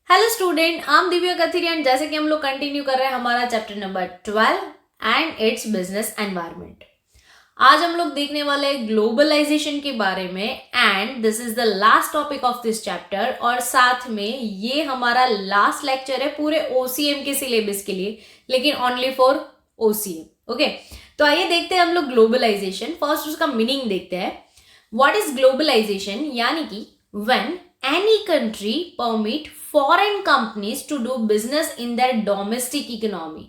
Hello student, I am Divya Kathiriyan. जैसे कि हम लोग कंटिन्यू कर रहे हैं हमारा chapter number 12 and it's business environment. आज हम लोग देखने वाले ग्लोबलाइजेशन के बारे में and this is the last topic of this chapter. और साथ में ये हमारा लास्ट लेक्चर है पूरे ओसीएम के सिलेबस के लिए, लेकिन ओनली फॉर ओसीएम। ओके, तो आइए देखते हैं हम लोग ग्लोबलाइजेशन। फर्स्ट उसका मीनिंग देखते हैं। What is globalization? यानी कि when any country permit foreign companies to do business in their domestic economy.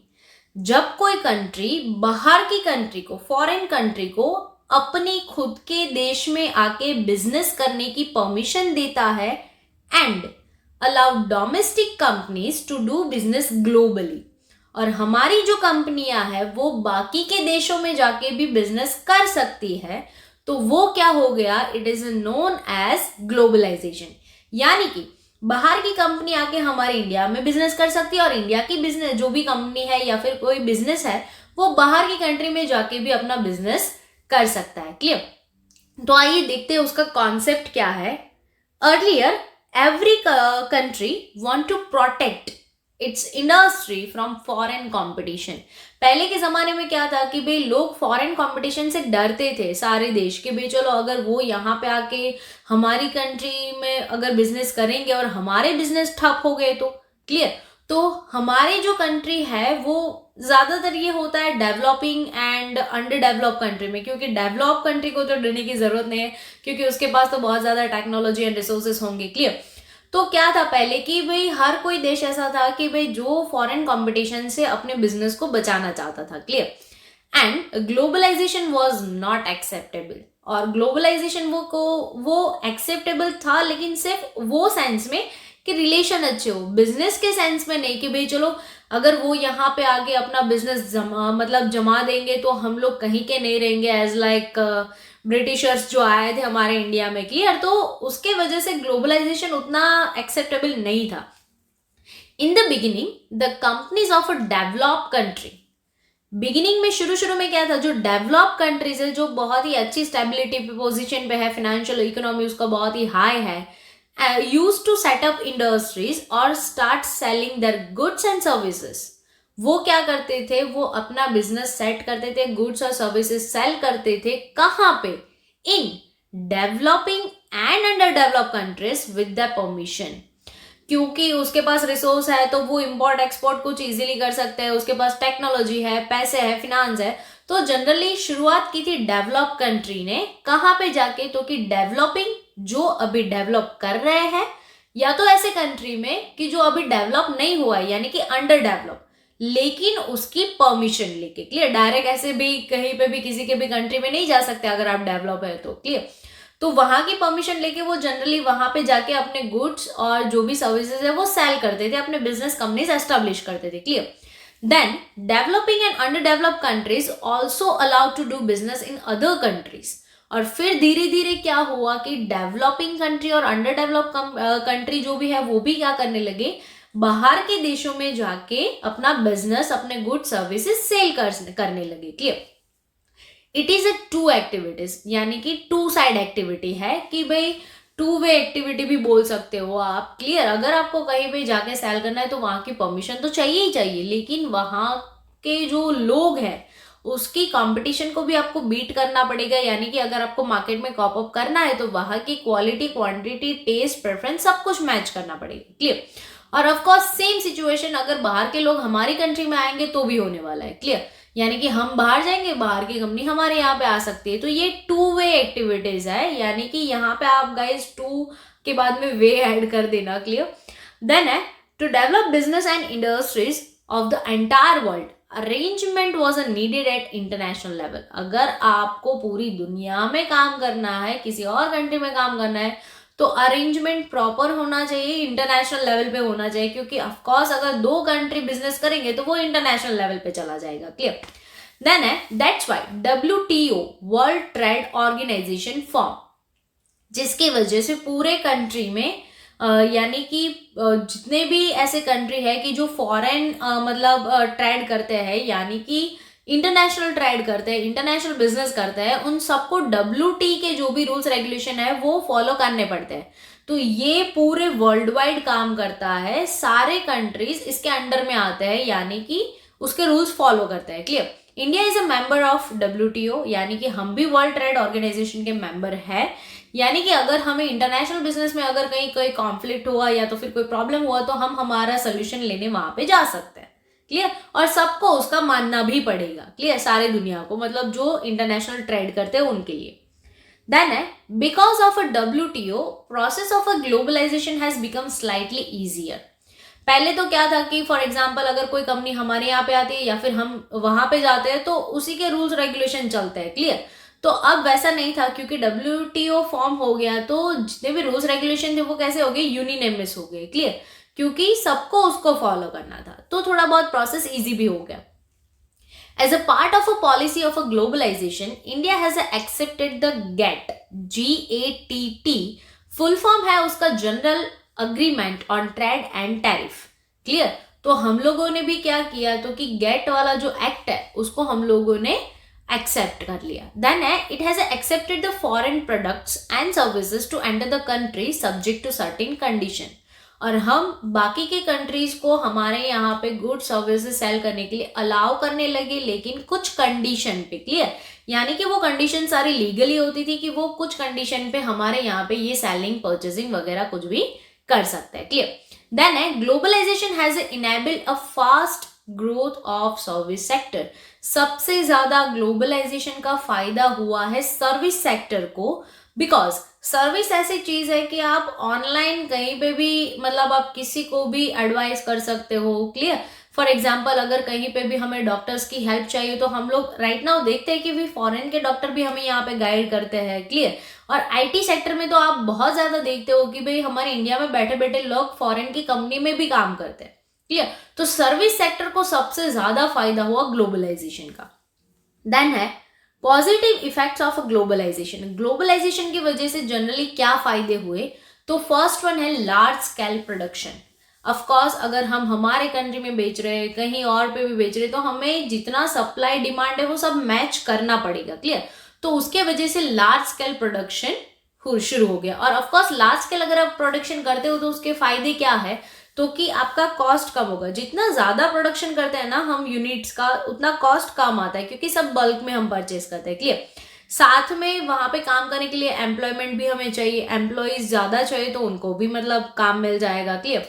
जब कोई कंट्री बाहर की कंट्री को, फॉरेन कंट्री को अपनी खुद के देश में आके बिजनेस करने की परमिशन देता है and allow domestic companies to do business globally. और हमारी जो कंपनियां हैं वो बाकी के देशों में जाके भी बिजनेस कर सकती है, तो वो क्या हो गया? It is known as globalization. यानी कि बाहर की कंपनी आके हमारे इंडिया में बिजनेस कर सकती है और इंडिया की बिजनेस जो भी कंपनी है या फिर कोई बिजनेस है वो बाहर की कंट्री में जाके भी अपना बिजनेस कर सकता है। क्लियर? तो आइए देखते हैं उसका कॉन्सेप्ट क्या है। Earlier every country want to protect its industry from foreign competition. पहले के जमाने में क्या था कि भाई लोग फॉरेन कंपटीशन से डरते थे सारे देश के। भाई चलो अगर वो यहाँ पे आके हमारी कंट्री में अगर बिजनेस करेंगे और हमारे बिजनेस ठप हो गए तो क्लियर, तो हमारी जो कंट्री है वो ज्यादातर ये होता है developing and under develop country में, क्योंकि डेवलप कंट्री को तो डरने की जरूरत नहीं है क्योंकि उसके पास तो बहुत ज्यादा टेक्नोलॉजी एंड रिसोर्सेस होंगे। क्लियर? तो क्या था पहले कि भाई हर कोई देश ऐसा था कि भाई जो फॉरेन कंपटीशन से अपने बिजनेस को बचाना चाहता था। Clear? And globalization was not acceptable. और ग्लोबलाइजेशन वो एक्सेप्टेबल था, लेकिन सिर्फ वो सेंस में कि रिलेशन अच्छे हो, बिजनेस के सेंस में नहीं कि भाई चलो अगर वो यहाँ पे आगे अपना बिजनेस जमा देंगे तो हम लोग कहीं के नहीं रहेंगे एज लाइक ब्रिटिशर्स जो आए थे हमारे इंडिया में। क्लियर? तो उसके वजह से ग्लोबलाइजेशन उतना एक्सेप्टेबल नहीं था। In the beginning the companies of a develop country, beginning में शुरू में क्या था, जो डेवलप कंट्रीज है जो बहुत ही अच्छी स्टेबिलिटी पोजीशन पे है, फाइनेंशियल इकोनॉमी उसका बहुत ही हाई है, यूज टू सेटअप इंडस्ट्रीज और start selling their goods and services. वो क्या करते थे? वो अपना बिजनेस सेट करते थे, गुड्स और सर्विसेज सेल करते थे। कहाँ पे? In developing and under develop countries with the permission. क्योंकि उसके पास रिसोर्स है तो वो इंपोर्ट एक्सपोर्ट कुछ इजीली कर सकते हैं, उसके पास टेक्नोलॉजी है, पैसे है, फिनांस है। तो जनरली शुरुआत की थी डेवलप कंट्री ने। कहाँ पे जाके? तो कि डेवलपिंग, जो अभी डेवलप कर रहे हैं, या तो ऐसे कंट्री में कि जो अभी डेवलप नहीं हुआ है यानी कि अंडर डेवलप, लेकिन उसकी परमिशन लेके। क्लियर? डायरेक्ट ऐसे भी कहीं पे भी किसी के भी कंट्री में नहीं जा सकते अगर आप डेवलप है तो। क्लियर? तो वहां की परमिशन लेके वो जनरली वहां पे जाके अपने गुड्स और जो भी सर्विसेज है वो सेल करते थे, अपने बिजनेस कंपनीज एस्टेब्लिश करते थे। Clear? Then developing and under develop countries also allowed to do business in other countries. और फिर धीरे धीरे क्या हुआ कि डेवलपिंग कंट्री और अंडर डेवलप कंट्री जो भी है वो भी क्या करने लगे, बाहर के देशों में जाके अपना बिजनेस, अपने गुड सर्विसेज सेल करने लगे। Clear? It is a two activities, यानी कि टू साइड एक्टिविटी है कि भाई टू वे एक्टिविटी भी बोल सकते हो आप। क्लियर? अगर आपको कहीं पे जाके सेल करना है तो वहां की परमिशन तो चाहिए ही चाहिए, लेकिन वहां के जो लोग हैं उसकी कंपटीशन को भी आपको बीट करना पड़ेगा। यानी कि अगर आपको मार्केट में कॉप अप करना है तो वहां की क्वालिटी, क्वांटिटी, टेस्ट, प्रेफरेंस सब कुछ मैच करना पड़ेगा। क्लियर? और ऑफकोर्स सेम सिचुएशन अगर बाहर के लोग हमारी कंट्री में आएंगे तो भी होने वाला है। क्लियर? यानी कि हम बाहर जाएंगे, बाहर की कंपनी हमारे यहाँ पे आ सकती है। तो ये टू वे एक्टिविटीज है, यानी कि यहाँ पे आप गाइस टू के बाद में वे ऐड कर देना। क्लियर? देन है to develop business and industries of the entire world, arrangement was needed at international level. अगर आपको पूरी दुनिया में काम करना है, किसी और कंट्री में काम करना है, तो अरेंजमेंट प्रॉपर होना चाहिए, इंटरनेशनल लेवल पे होना चाहिए, क्योंकि ऑफ कोर्स अगर दो कंट्री बिजनेस करेंगे तो वो इंटरनेशनल लेवल पे चला जाएगा। क्लियर? देन है that's why WTO, world trade organization form, जिसकी वजह से पूरे कंट्री में यानी कि जितने भी ऐसे कंट्री है कि जो फॉरेन ट्रेड करते हैं, यानी कि इंटरनेशनल ट्रेड करते हैं, इंटरनेशनल बिजनेस करते हैं, उन सबको WT के जो भी रूल्स रेगुलेशन है वो फॉलो करने पड़ते हैं। तो ये पूरे वर्ल्ड वाइड काम करता है, सारे कंट्रीज इसके अंडर में आते हैं, यानी कि उसके रूल्स फॉलो करते हैं। Clear. India is a member of WTO, यानी कि हम भी वर्ल्ड ट्रेड ऑर्गेनाइजेशन के मेंबर है, यानी कि अगर हमें इंटरनेशनल बिजनेस में अगर कहीं कोई कॉन्फ्लिक्ट हुआ या तो फिर कोई प्रॉब्लम हुआ तो हम हमारा सोल्यूशन लेने वहां पे जा सकते हैं। क्लियर। और सबको उसका मानना भी पड़ेगा। क्लियर। सारे दुनिया को, मतलब जो इंटरनेशनल ट्रेड करते हैं उनके लिए। देन है, because of a WTO process of a globalization has become slightly easier. पहले तो क्या था कि फॉर एग्जाम्पल अगर कोई कंपनी हमारे यहाँ पे आती है या फिर हम वहां पे जाते हैं तो उसी के रूल्स रेगुलेशन चलते हैं। क्लियर। तो अब वैसा नहीं था, क्योंकि WTO फॉर्म हो गया तो जितने भी रूल्स रेगुलेशन थे वो कैसे हो गए, यूनिनेमिस हो गए। क्लियर। क्योंकि सबको उसको फॉलो करना था, तो थोड़ा बहुत प्रोसेस इजी भी हो गया। As a part of a policy of a globalization, India has accepted the GATT, GATT, full form है उसका general agreement on trade and tariff. Clear. तो हम लोगों ने भी क्या किया, तो कि गेट वाला जो एक्ट है उसको हम लोगों ने एक्सेप्ट कर लिया। देन है, it has accepted the foreign products and services to enter the country subject to certain condition. और हम बाकी के कंट्रीज को हमारे यहाँ पे गुड सर्विसेज सेल करने के लिए अलाउ करने लगे, लेकिन कुछ कंडीशन पे। क्लियर। यानी कि वो कंडीशन सारी लीगली होती थी कि वो कुछ कंडीशन पे हमारे यहाँ पे ये सेलिंग परचेसिंग वगैरह कुछ भी कर सकते हैं। क्लियर। देन है, globalization has enabled a fast growth of service sector. सबसे ज्यादा ग्लोबलाइजेशन का फायदा हुआ है सर्विस सेक्टर को, बिकॉज सर्विस ऐसी चीज है कि आप ऑनलाइन कहीं पे भी, मतलब आप किसी को भी एडवाइस कर सकते हो। क्लियर। फॉर एग्जाम्पल अगर कहीं पे भी हमें डॉक्टर्स की हेल्प चाहिए तो हम लोग राइट नाउ देखते हैं कि भी फॉरेन के डॉक्टर भी हमें यहाँ पे गाइड करते हैं। क्लियर। और IT सेक्टर में तो आप बहुत ज्यादा देखते हो कि भाई हमारे इंडिया में बैठे बैठे लोग फॉरेन की कंपनी में भी काम करते हैं। क्लियर। तो सर्विस सेक्टर को सबसे ज्यादा फायदा हुआ ग्लोबलाइजेशन का। देन है, positive effects of globalization. Globalization की वजह से जनरली क्या फायदे हुए, तो फर्स्ट वन है large scale production. Of course अगर हम हमारे कंट्री में बेच रहे हैं, कहीं और पे भी बेच रहे हैं, तो हमें जितना सप्लाई डिमांड है वो सब मैच करना पड़ेगा। क्लियर। तो उसके वजह से लार्ज स्केल प्रोडक्शन शुरू हो गया। और ऑफ कोर्स लार्ज स्केल अगर आप प्रोडक्शन करते हो तो उसके फायदे क्या है, तो कि आपका कॉस्ट कम होगा। जितना ज्यादा प्रोडक्शन करते हैं ना हम यूनिट्स का, उतना कॉस्ट कम आता है, क्योंकि सब बल्क में हम परचेस करते हैं। क्लियर। साथ में वहां पे काम करने के लिए एम्प्लॉयमेंट भी हमें चाहिए, एम्प्लॉयज ज्यादा चाहिए तो उनको भी मतलब काम मिल जाएगा। Clear.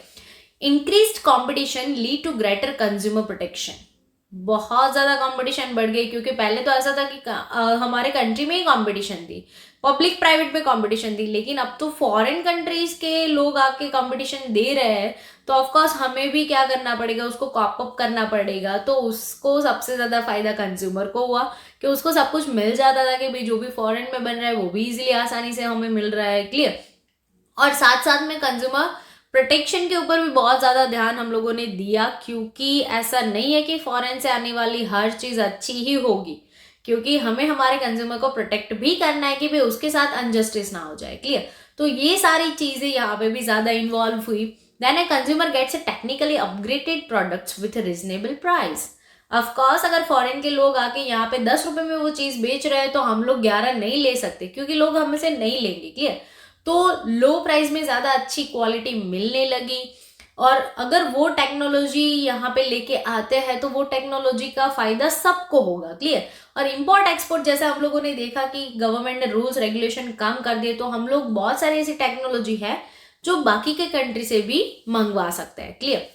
Increased competition lead to greater consumer protection. बहुत ज्यादा कंपटीशन बढ़ गई, क्योंकि पहले तो ऐसा था कि हमारे कंट्री में ही कंपटीशन थी, पब्लिक प्राइवेट में कंपटीशन थी, लेकिन अब तो फॉरेन कंट्रीज के लोग आके कंपटीशन दे रहे हैं, तो ऑफ कोर्स हमें भी क्या करना पड़ेगा, उसको कॉप अप करना पड़ेगा। तो उसको सबसे ज्यादा फायदा कंज्यूमर को हुआ कि उसको सब कुछ मिल जाता था कि भाई जो भी फॉरेन में बन रहा है वो भी इजीली आसानी से हमें मिल रहा है। क्लियर। और साथ साथ में कंज्यूमर प्रोटेक्शन के ऊपर भी बहुत ज्यादा ध्यान हम लोगों ने दिया, क्योंकि ऐसा नहीं है कि फॉरेन से आने वाली हर चीज अच्छी ही होगी, क्योंकि हमें हमारे कंज्यूमर को प्रोटेक्ट भी करना है कि भाई उसके साथ अनजस्टिस ना हो जाए। क्लियर। तो ये सारी चीजें यहाँ पे भी ज्यादा इन्वॉल्व हुई। Then a consumer gets a technically upgraded products with reasonable price. Of course अगर फॉरेन के लोग आके यहाँ पे 10 रुपए में वो चीज बेच रहे हैं तो हम लोग 11 नहीं ले सकते, क्योंकि लोग हमें से नहीं लेंगे। क्लियर। तो लो प्राइस में ज्यादा अच्छी क्वालिटी मिलने लगी, और अगर वो टेक्नोलॉजी यहाँ पे लेके आते हैं तो वो टेक्नोलॉजी का फायदा सबको होगा। क्लियर। और इंपोर्ट एक्सपोर्ट जैसे हम लोगों ने देखा कि गवर्नमेंट ने रूल्स रेगुलेशन कम कर दिए, तो हम लोग बहुत सारी ऐसी टेक्नोलॉजी है जो बाकी के कंट्री से भी मंगवा सकते हैं। क्लियर।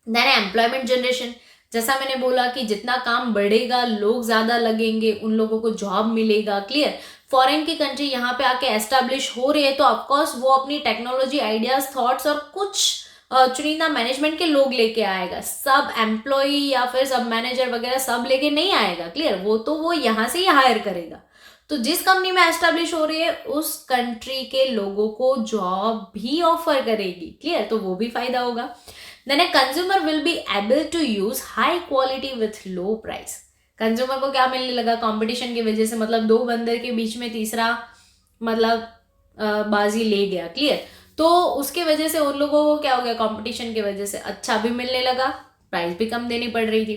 देन एम्प्लॉयमेंट जनरेशन, जैसा मैंने बोला कि जितना काम बढ़ेगा लोग ज्यादा लगेंगे, उन लोगों को जॉब मिलेगा। क्लियर। फॉरेन की कंट्री यहाँ पे आके एस्टेब्लिश हो रही है तो ऑफकोर्स वो अपनी टेक्नोलॉजी आइडियाज थॉट्स और कुछ चुनिंदा मैनेजमेंट के लोग लेके आएगा, सब एम्प्लॉय या फिर सब मैनेजर वगैरह सब लेके नहीं आएगा। क्लियर। वो यहाँ से ही हायर करेगा। तो जिस कंपनी में एस्टेब्लिश हो रही है उस कंट्री के लोगों को जॉब भी ऑफर करेगी। क्लियर। तो वो भी फायदा होगा। Then a consumer will be able to use high quality with low price. Consumer को क्या मिलने लगा कंपटीशन की वजह से, मतलब दो बंदर के बीच में तीसरा मतलब बाजी ले गया। क्लियर। तो उसके वजह से उन लोगों को क्या हो गया, कंपटीशन की वजह से अच्छा भी मिलने लगा, प्राइस भी कम देनी पड़ रही थी।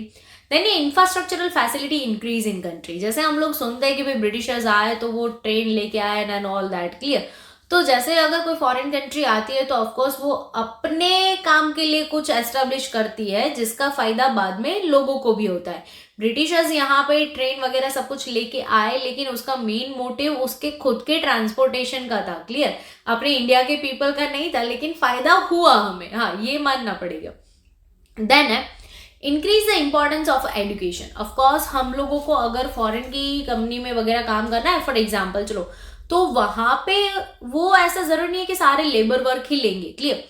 देन ये infrastructural facility increase in country, जैसे हम लोग सुनते हैं कि भाई ब्रिटिशर्स आए तो वो ट्रेन लेके आए एंड ऑल दैट। क्लियर। तो जैसे अगर कोई फॉरेन कंट्री आती है तो ऑफकोर्स वो अपने काम के लिए कुछ एस्टेब्लिश करती है जिसका फायदा बाद में लोगों को भी होता है। ब्रिटिशर्स यहाँ पे ट्रेन वगैरह सब कुछ लेके आए, लेकिन उसका मेन मोटिव उसके खुद के ट्रांसपोर्टेशन का था, क्लियर, अपने इंडिया के पीपल का नहीं था, लेकिन फायदा हुआ हमें, हाँ ये मानना पड़ेगा। देन है increase the importance of education. Of course हम लोगों को अगर फॉरेन की कंपनी में वगैरह काम करना है, फॉर एग्जाम्पल चलो, तो वहां पे वो ऐसा जरूरी नहीं है कि सारे लेबर वर्क ही लेंगे, क्लियर,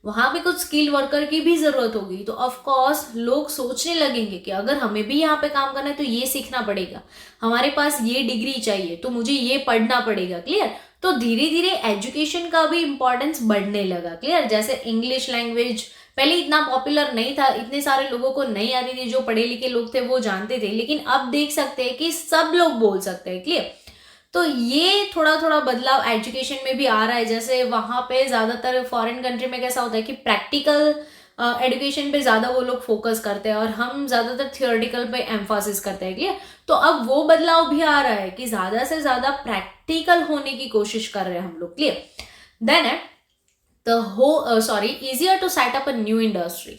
वहां पे कुछ स्किल वर्कर की भी जरूरत होगी। तो ऑफ कोर्स लोग सोचने लगेंगे कि अगर हमें भी यहाँ पे काम करना है तो ये सीखना पड़ेगा, हमारे पास ये डिग्री चाहिए, तो मुझे ये पढ़ना पड़ेगा, क्लियर। तो धीरे धीरे एजुकेशन का भी इंपॉर्टेंस बढ़ने लगा, क्लियर। जैसे इंग्लिश लैंग्वेज पहले इतना पॉपुलर नहीं था, इतने सारे लोगों को नहीं आती थी, जो पढ़े लिखे लोग थे वो जानते थे, लेकिन अब देख सकते हैं कि सब लोग बोल सकते हैं, क्लियर। तो ये थोड़ा थोड़ा बदलाव एजुकेशन में भी आ रहा है। जैसे वहां पे ज्यादातर फॉरेन कंट्री में कैसा होता है कि प्रैक्टिकल एजुकेशन पे ज्यादा वो लोग फोकस करते हैं और हम ज्यादातर थियोरेटिकल पे एम्फासिस करते हैं, क्लियर। तो अब वो बदलाव भी आ रहा है कि ज्यादा से ज्यादा प्रैक्टिकल होने की कोशिश कर रहे हैं हम लोग, क्लियर। देन है easier to set up a new industry।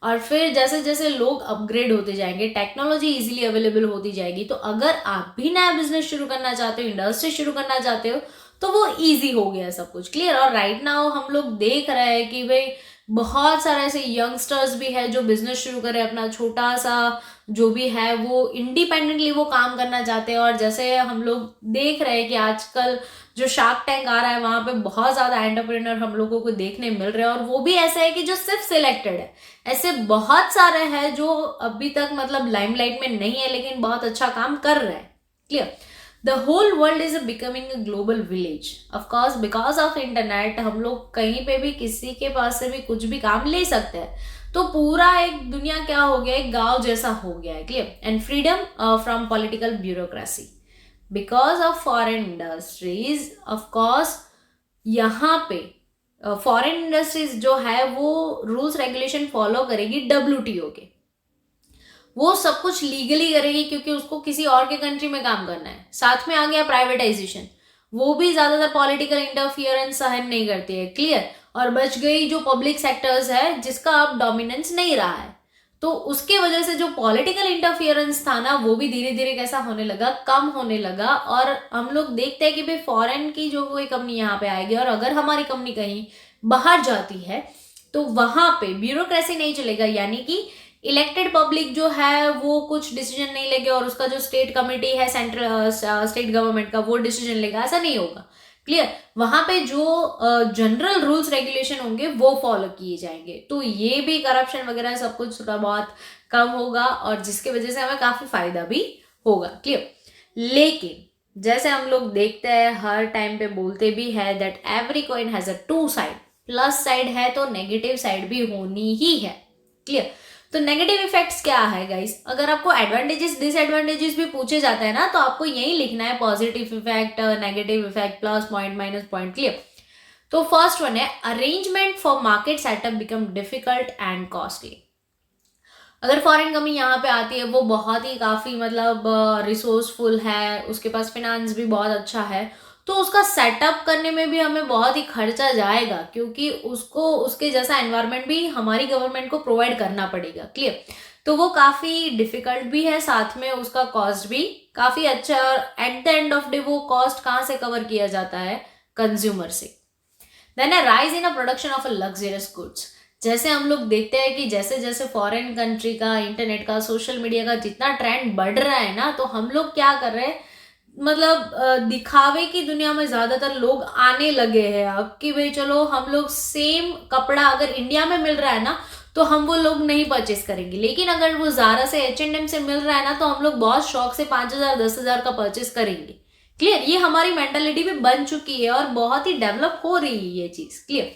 और फिर जैसे जैसे लोग अपग्रेड होते जाएंगे, टेक्नोलॉजी इजीली अवेलेबल होती जाएगी, तो अगर आप भी नया बिजनेस शुरू करना चाहते हो, इंडस्ट्री शुरू करना चाहते हो, तो वो इजी हो गया सब कुछ, क्लियर। और राइट नाउ हम लोग देख रहे हैं कि भाई बहुत सारे ऐसे यंगस्टर्स भी है जो बिजनेस शुरू करे, अपना छोटा सा जो भी है वो इंडिपेंडेंटली वो काम करना चाहते हैं। और जैसे हम लोग देख रहे हैं कि आजकल जो शार्क टैंक आ रहा है वहां पे बहुत ज्यादा एंटरप्रेन्योर हम लोगों को देखने मिल रहे हैं, और वो भी ऐसा है कि जो सिर्फ सिलेक्टेड है। ऐसे बहुत सारे हैं जो अभी तक मतलब लाइमलाइट में नहीं है लेकिन बहुत अच्छा काम कर रहे हैं, clear. The whole world is becoming a global village. Of course because of internet हम लोग कहीं पे भी किसी के पास से भी कुछ भी काम ले सकते हैं, तो पूरा एक दुनिया क्या हो गया, एक गांव जैसा हो गया है, clear. And freedom from political bureaucracy because of foreign industries. Of course यहाँ पे फॉरेन इंडस्ट्रीज जो है वो रूल्स रेगुलेशन फॉलो करेगी WTO के, वो सब कुछ लीगली करेगी क्योंकि उसको किसी और के कंट्री में काम करना है। साथ में आ गया प्राइवेटाइजेशन, वो भी ज्यादातर पॉलिटिकल इंटरफियरेंस सहन नहीं करती है, क्लियर। और बच गई जो पब्लिक सेक्टर्स है जिसका अब डोमिनेंस नहीं रहा है, तो उसके वजह से जो पॉलिटिकल इंटरफियरेंस था ना वो भी धीरे धीरे कैसा होने लगा, कम होने लगा। और हम लोग देखते हैं कि भाई फॉरेन की जो कोई कंपनी यहाँ पे आएगी और अगर हमारी कंपनी कहीं बाहर जाती है तो वहां पे ब्यूरोक्रेसी नहीं चलेगा, यानी कि इलेक्टेड पब्लिक जो है वो कुछ डिसीजन नहीं लेंगे और उसका जो स्टेट कमेटी है सेंट्रल स्टेट गवर्नमेंट का वो डिसीजन लेगा, ऐसा नहीं होगा, क्लियर। वहां पे जो जनरल रूल्स रेगुलेशन होंगे वो फॉलो किए जाएंगे, तो ये भी करप्शन वगैरह सब कुछ थोड़ा बहुत कम होगा और जिसके वजह से हमें काफी फायदा भी होगा, क्लियर। लेकिन जैसे हम लोग देखते हैं हर टाइम पे बोलते भी है that every coin has a two side, plus side है तो नेगेटिव साइड भी होनी ही है, क्लियर। तो नेगेटिव इफेक्ट्स क्या है गाइस, अगर आपको एडवांटेजेस डिसएडवांटेजेस भी पूछे जाता है ना तो आपको यही लिखना है, positive effect, negative effect, plus point, minus point, clear. तो फर्स्ट वन है arrangement for market setup become difficult and costly. अगर फॉरेन कंपनी यहाँ पे आती है वो बहुत ही काफी मतलब रिसोर्सफुल है, उसके पास फिनेंस भी बहुत अच्छा है, तो उसका सेटअप करने में भी हमें बहुत ही खर्चा जाएगा क्योंकि उसको उसके जैसा एनवायरनमेंट भी हमारी गवर्नमेंट को प्रोवाइड करना पड़ेगा, क्लियर। तो वो काफी डिफिकल्ट भी है, साथ में उसका कॉस्ट भी काफी अच्छा, और at the end of day वो कॉस्ट कहाँ से कवर किया जाता है, कंज्यूमर से। Then a rise in a production of a luxurious goods. जैसे हम लोग देखते हैं कि जैसे जैसे फॉरेन कंट्री का, इंटरनेट का, सोशल मीडिया का जितना ट्रेंड बढ़ रहा है ना, तो हम लोग क्या कर रहे हैं, मतलब दिखावे की दुनिया में ज्यादातर लोग आने लगे हैं अब कि भाई चलो हम लोग सेम कपड़ा अगर इंडिया में मिल रहा है ना तो हम वो लोग नहीं परचेस करेंगे, लेकिन अगर वो ज़ारा से H&M से मिल रहा है ना तो हम लोग बहुत शौक से 5,000 10,000 का परचेस करेंगे, क्लियर। ये हमारी मेंटालिटी भी बन चुकी है और बहुत ही डेवलप हो रही है ये चीज, क्लियर।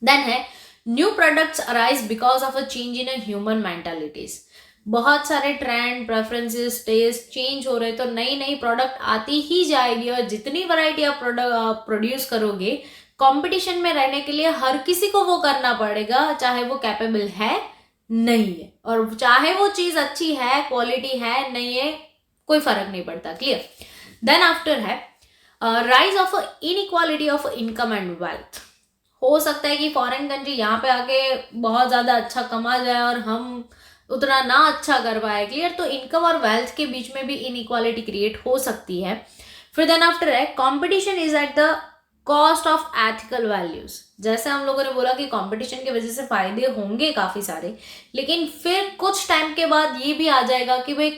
देन है new products arise because of a change in human mentalities. बहुत सारे ट्रेंड, प्रेफरेंसेस, टेस्ट चेंज हो रहे, तो नई नई प्रोडक्ट आती ही जाएगी और जितनी वैरायटी आप प्रोडक्ट प्रोड्यूस करोगे, कंपटीशन में रहने के लिए हर किसी को वो करना पड़ेगा, चाहे वो कैपेबल है नहीं है, और चाहे वो चीज अच्छी है, क्वालिटी है नहीं है, कोई फर्क नहीं पड़ता, क्लियर। देन आफ्टर है rise of inequality of income and wealth. हो सकता है कि फॉरेन कंट्री यहाँ पे आके बहुत ज़्यादा अच्छा कमा जाए और हम उतना ना अच्छा कर पाए, क्लियर। तो इनकम और वेल्थ के बीच में भी इनइक्वालिटी क्रिएट हो सकती है। फिर देन आफ्टर है competition is at the cost of ethical values. जैसे हम लोगों ने बोला कि कंपटीशन की वजह से फायदे होंगे काफी सारे, लेकिन फिर कुछ टाइम के बाद ये भी आ जाएगा कि भाई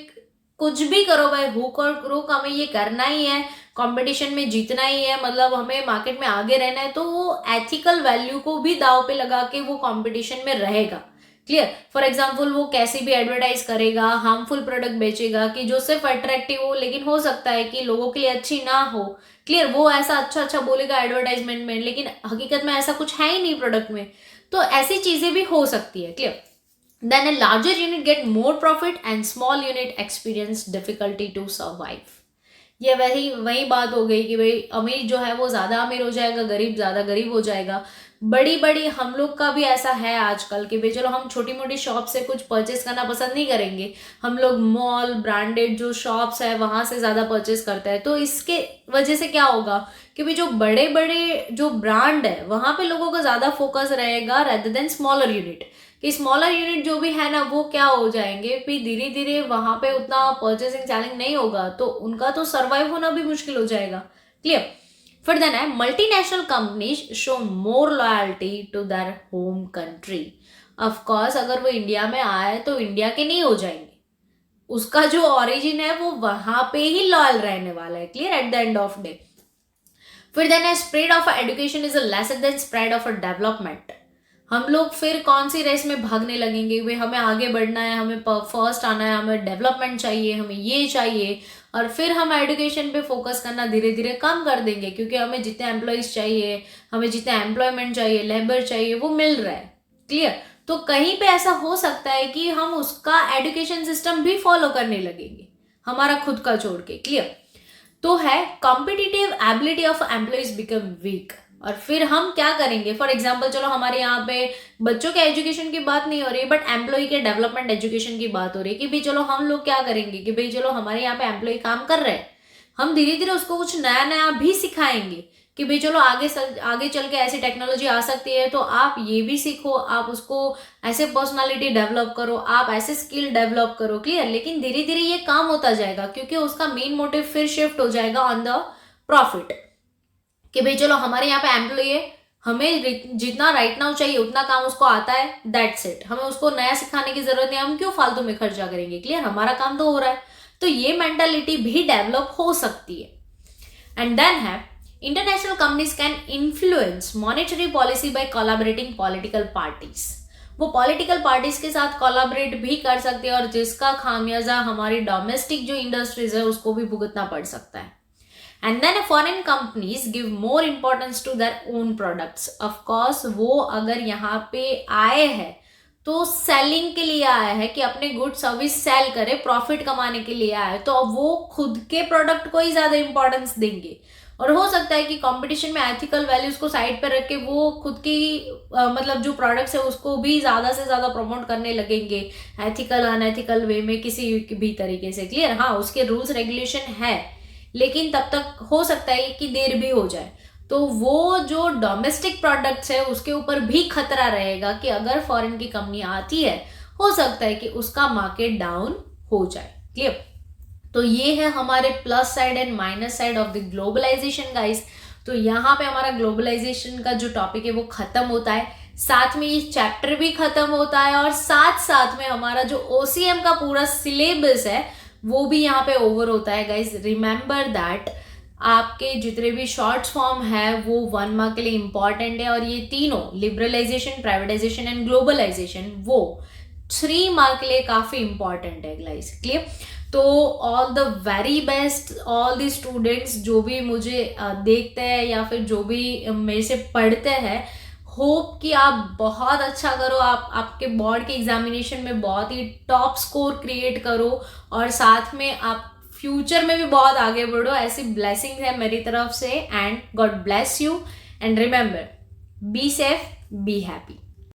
कुछ भी करो भाई, हुक और क्रूक, हमें ये करना ही है, कंपटीशन में जीतना ही है, मतलब हमें मार्केट में आगे रहना है, तो वो एथिकल वैल्यू को भी दाव पे लगा के वो कंपटीशन में रहेगा, क्लियर। फॉर एग्जाम्पल वो कैसे भी एडवर्टाइज करेगा, हार्मफुल प्रोडक्ट बेचेगा कि जो सिर्फ अट्रैक्टिव हो लेकिन हो सकता है कि लोगों के लिए अच्छी ना हो, क्लियर। वो ऐसा अच्छा अच्छा बोलेगा एडवर्टाइजमेंट में, लेकिन हकीकत में ऐसा कुछ है ही नहीं प्रोडक्ट में। तो ऐसी चीजें भी हो सकती है, clear. Then a larger unit get more profit and small unit experience difficulty to survive। ये वही बात हो गई कि भाई अमीर जो है वो ज्यादा अमीर हो जाएगा, गरीब ज्यादा गरीब हो जाएगा। बड़ी हम लोग का भी ऐसा है आजकल कि भाई चलो हम छोटी मोटी शॉप से कुछ परचेस करना पसंद नहीं करेंगे, हम लोग मॉल ब्रांडेड जो शॉप्स है वहां से ज्यादा परचेस करते हैं। तो इसके वजह से क्या होगा कि भाई जो बड़े बड़े जो ब्रांड है वहां पे लोगों का ज्यादा फोकस रहेगा रेदर देन स्मॉलर यूनिट। कि स्मॉलर यूनिट जो भी है ना वो क्या हो जाएंगे, फिर धीरे धीरे वहां पे उतना परचेसिंग चैलेंज नहीं होगा, तो उनका तो सर्वाइव होना भी मुश्किल हो जाएगा, क्लियर। फिर देन है multinational companies show more loyalty to their home country. Of course अगर वो इंडिया में आए तो इंडिया के नहीं हो जाएंगे, उसका जो ओरिजिन है वो वहां पे ही लॉयल रहने वाला है, clear, eight the end of day. फिर देन है spread of education is lesser than spread of development. हम लोग फिर कौन सी रेस में भागने लगेंगे, वे हमें आगे बढ़ना है, हमें फर्स्ट आना है, हमें डेवलपमेंट चाहिए, हमें ये चाहिए, और फिर हम एजुकेशन पे फोकस करना धीरे धीरे कम कर देंगे, क्योंकि हमें जितने एम्प्लॉयज चाहिए, हमें जितने एम्प्लॉयमेंट चाहिए, लेबर चाहिए, वो मिल रहा है, क्लियर। तो कहीं पे ऐसा हो सकता है कि हम उसका एजुकेशन सिस्टम भी फॉलो करने लगेंगे, हमारा खुद का छोड़ के, क्लियर। तो है competitive ability of employees become weak. और फिर हम क्या करेंगे, फॉर एग्जाम्पल चलो हमारे यहाँ पे बच्चों के एजुकेशन की बात नहीं हो रही है, बट एम्प्लॉय के डेवलपमेंट एजुकेशन की बात हो रही है कि भाई चलो हम लोग क्या करेंगे कि भाई चलो हमारे यहाँ पे एम्प्लॉय काम कर रहे हैं, हम धीरे धीरे उसको कुछ नया नया भी सिखाएंगे कि भाई चलो आगे चल के ऐसी टेक्नोलॉजी आ सकती है, तो आप ये भी सीखो, आप उसको ऐसे पर्सनालिटी डेवलप करो, आप ऐसे स्किल डेवलप करो, क्लियर। लेकिन धीरे धीरे ये काम होता जाएगा, क्योंकि उसका मेन मोटिव फिर शिफ्ट हो जाएगा ऑन द प्रॉफिट, कि भाई चलो हमारे यहाँ पे एम्प्लॉय है, हमें जितना राइट नाउ चाहिए उतना काम उसको आता है, दैट्स इट, हमें उसको नया सिखाने की जरूरत नहीं, हम क्यों फालतू में खर्चा करेंगे, क्लियर, हमारा काम तो हो रहा है। तो ये मेंटालिटी भी डेवलप हो सकती है। एंड देन है international companies can influence monetary policy bye collaborating political parties. वो पॉलिटिकल पार्टीज के साथ कोलैबोरेट भी कर सकते हैं, और जिसका खामियाजा हमारी डोमेस्टिक जो इंडस्ट्रीज है उसको भी भुगतना पड़ सकता है। And then foreign companies give more importance to their own products। Of course वो अगर यहाँ पे आए हैं तो सेलिंग के लिए आया है कि अपने गुड सर्विस सेल करे, प्रॉफिट कमाने के लिए आया है, तो अब वो खुद के प्रोडक्ट को ही ज्यादा इंपॉर्टेंस देंगे। और हो सकता है कि कंपटीशन में एथिकल वैल्यूज को साइड पर रख के वो खुद की मतलब जो प्रोडक्ट्स है उसको भी ज्यादा से ज्यादा प्रमोट करने लगेंगे, एथिकल अनएथिकल वे में किसी भी तरीके से, क्लियर। हाँ उसके रूल्स रेगुलेशन है, लेकिन तब तक हो सकता है कि देर भी हो जाए, तो वो जो डोमेस्टिक प्रोडक्ट्स है उसके ऊपर भी खतरा रहेगा कि अगर फॉरेन की कंपनी आती है हो सकता है कि उसका मार्केट डाउन हो जाए, क्लियर। तो ये है हमारे plus side and minus side of the globalization guys. तो यहाँ पे हमारा ग्लोबलाइजेशन का जो टॉपिक है वो खत्म होता है, साथ में ये चैप्टर भी खत्म होता है, और साथ साथ में हमारा जो OCM का पूरा सिलेबस है वो भी यहाँ पे ओवर होता है गाइज। रिमेंबर दैट आपके जितने भी शॉर्ट्स फॉर्म है वो 1 मार्क के लिए इंपॉर्टेंट है, और ये तीनों लिबरलाइजेशन, प्राइवेटाइजेशन एंड ग्लोबलाइजेशन वो 3 मार्क के लिए काफी इंपॉर्टेंट है गाइज, क्लियर। तो all the very best all the students जो भी मुझे देखते हैं या फिर जो भी मेरे से पढ़ते हैं, होप कि आप बहुत अच्छा करो, आप आपके बोर्ड के एग्जामिनेशन में बहुत ही टॉप स्कोर क्रिएट करो, और साथ में आप फ्यूचर में भी बहुत आगे बढ़ो, ऐसी ब्लेसिंग है मेरी तरफ से। And God bless you, and remember be safe, be happy.